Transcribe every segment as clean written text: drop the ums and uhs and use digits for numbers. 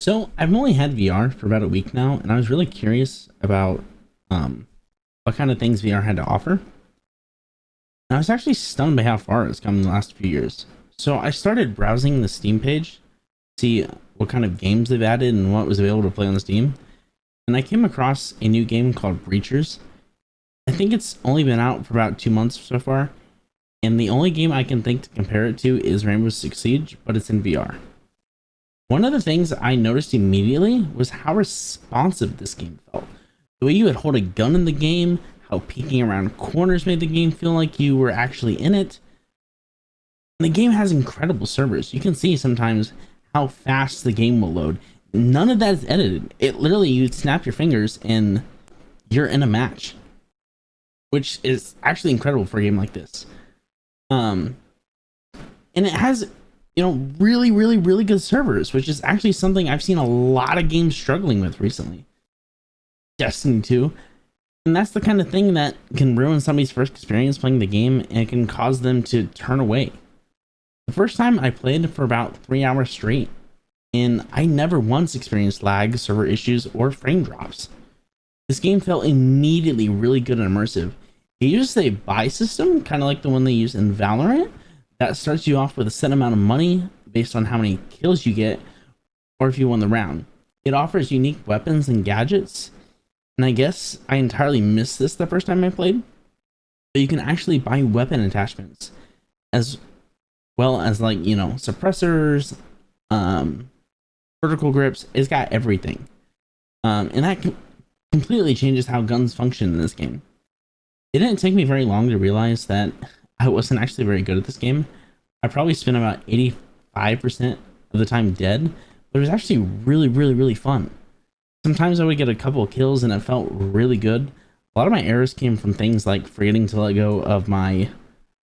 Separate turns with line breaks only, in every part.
So I've only had VR for about a week now, and I was really curious about what kind of things VR had to offer. And I was actually stunned by how far it's come in the last few years. So I started browsing the Steam page, see what kind of games they've added and what was available to play on the Steam. And I came across a new game called Breachers. I think it's only been out for about 2 months so far, and the only game I can think to compare it to is Rainbow Six Siege, but it's in VR. One of the things I noticed immediately was how responsive this game felt. The way you would hold a gun in the game, how peeking around corners made the game feel like you were actually in it. And the game has incredible servers. You can see sometimes how fast the game will load. None of that is edited. It literally, you snap your fingers and you're in a match, which is actually incredible for a game like this. And it has, really good servers, which is actually something I've seen a lot of games struggling with recently. Destiny 2. And that's the kind of thing that can ruin somebody's first experience playing the game, and it can cause them to turn away. The first time I played for about 3 hours straight, and I never once experienced lag, server issues, or frame drops. This game felt immediately really good and immersive. It uses a buy system, kind of like the one they use in Valorant, that starts you off with a set amount of money based on how many kills you get, or if you won the round. It offers unique weapons and gadgets, and I guess I entirely missed this the first time I played, but you can actually buy weapon attachments, as well as suppressors, vertical grips. It's got everything, and that completely changes how guns function in this game. It didn't take me very long to realize that I wasn't actually very good at this game. I probably spent about 85% of the time dead, but it was actually really fun. Sometimes I would get a couple of kills and it felt really good. A lot of my errors came from things like forgetting to let go of my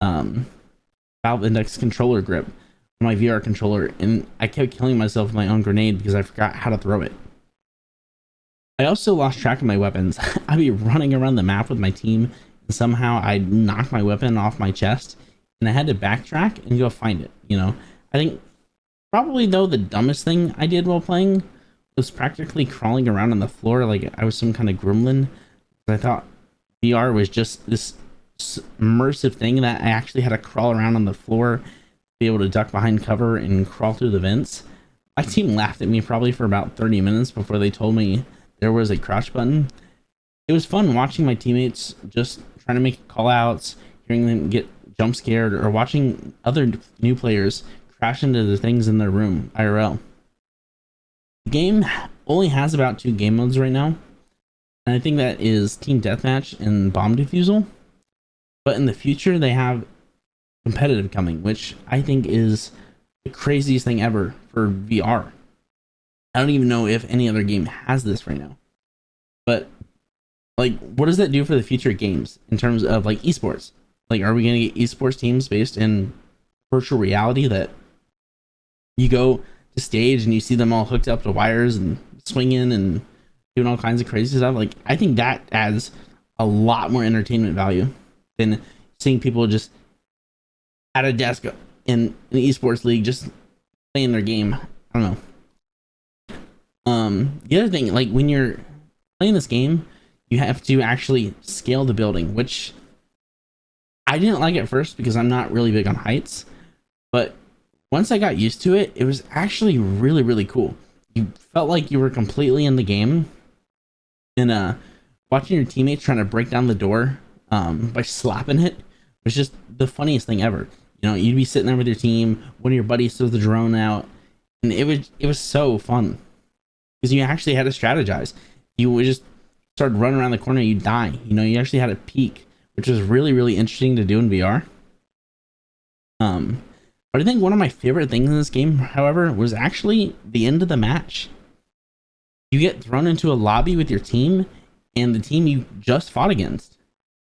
Valve Index controller grip, my VR controller, and I kept killing myself with my own grenade because I forgot how to throw it. I also lost track of my weapons. I'd be running around the map with my team, and somehow I'd knock my weapon off my chest, and I had to backtrack and go find it. I think probably though the dumbest thing I did while playing was practically crawling around on the floor like I was some kind of gremlin. I thought VR was just this immersive thing that I actually had to crawl around on the floor, be able to duck behind cover and crawl through the vents. My team laughed at me probably for about 30 minutes before they told me there was a crouch button. It was fun watching my teammates just trying to make call outs, hearing them get jump scared, or watching other new players crash into the things in their room IRL. The game only has about 2 game modes right now, and I think that is Team Deathmatch and Bomb Defusal. But in the future, they have competitive coming, which I think is the craziest thing ever for VR. I don't even know if any other game has this right now. But what does that do for the future games in terms of esports? Are we going to get esports teams based in virtual reality that you go to stage and you see them all hooked up to wires and swinging and doing all kinds of crazy stuff? I think that adds a lot more entertainment value than seeing people just at a desk in an esports league just playing their game. I don't know. The other thing, when you're playing this game, you have to actually scale the building, which I didn't like at first because I'm not really big on heights, but once I got used to it, it was actually really cool. You felt like you were completely in the game, and watching your teammates trying to break down the door by slapping it was just the funniest thing ever. You'd be sitting there with your team, one of your buddies throws the drone out, and it was so fun because you actually had to strategize. You would just start running around the corner, you'd die. You actually had to peek, which was really interesting to do in VR. But I think one of my favorite things in this game, however, was actually the end of the match. You get thrown into a lobby with your team and the team you just fought against.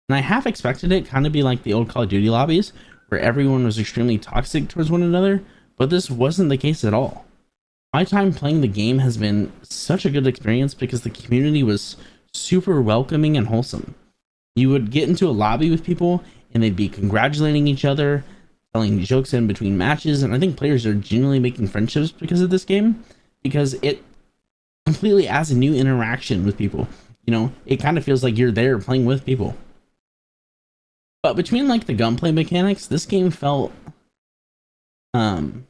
And I half expected it kind of be like the old Call of Duty lobbies, where everyone was extremely toxic towards one another, but this wasn't the case at all. My time playing the game has been such a good experience because the community was super welcoming and wholesome. You would get into a lobby with people and they'd be congratulating each other, telling jokes in between matches, and I think players are genuinely making friendships because of this game, because it completely adds a new interaction with people. You know, it kind of feels like you're there playing with people. But between like the gunplay mechanics, this game felt um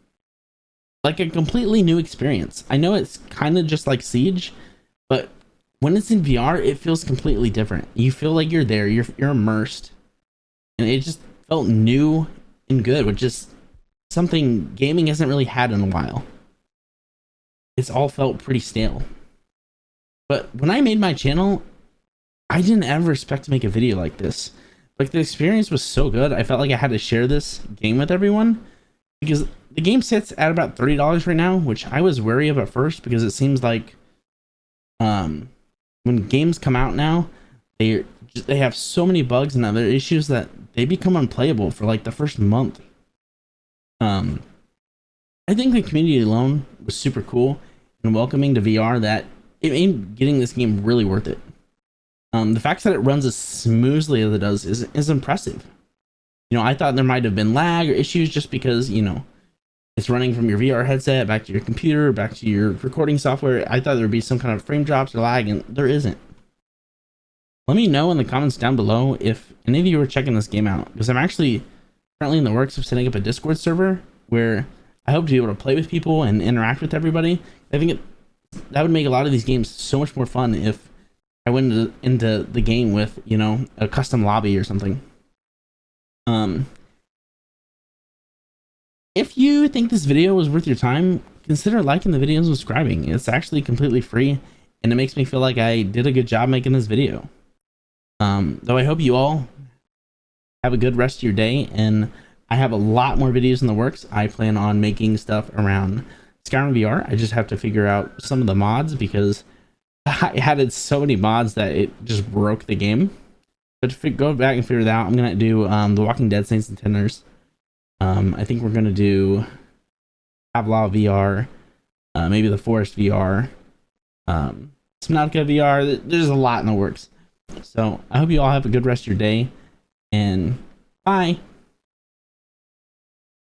like a completely new experience. I know it's kind of just like Siege, but when it's in VR, it feels completely different. You feel like you're there, you're immersed, and it just felt new and good, which is something gaming hasn't really had in a while. It's all felt pretty stale. But when I made my channel, I didn't ever expect to make a video like this. Like, the experience was so good, I felt like I had to share this game with everyone, because the game sits at about $30 right now, which I was wary of at first, because it seems like when games come out now, they have so many bugs and other issues that they become unplayable for like the first month. I think the community alone was super cool and welcoming to VR, that it made getting this game really worth it. The fact that it runs as smoothly as it does is impressive. You know, I thought there might have been lag or issues just because, you know, it's running from your VR headset back to your computer, back to your recording software. I thought there would be some kind of frame drops or lag, and there isn't. Let me know in the comments down below if any of you are checking this game out, because I'm actually currently in the works of setting up a Discord server where I hope to be able to play with people and interact with everybody. I think that would make a lot of these games so much more fun if I went into the game with, you know, a custom lobby or something. If you think this video was worth your time, consider liking the video and subscribing. It's actually completely free, and it makes me feel like I did a good job making this video. Though I hope you all have a good rest of your day, and I have a lot more videos in the works. I plan on making stuff around Skyrim VR. I just have to figure out some of the mods, because I added so many mods that it just broke the game. But to go back and figure that out, I'm gonna do The Walking Dead Saints and Sinners. I think we're gonna do Pavlov VR, maybe the Forest VR, Subnautica VR. There's a lot in the works. So I hope you all have a good rest of your day, and bye.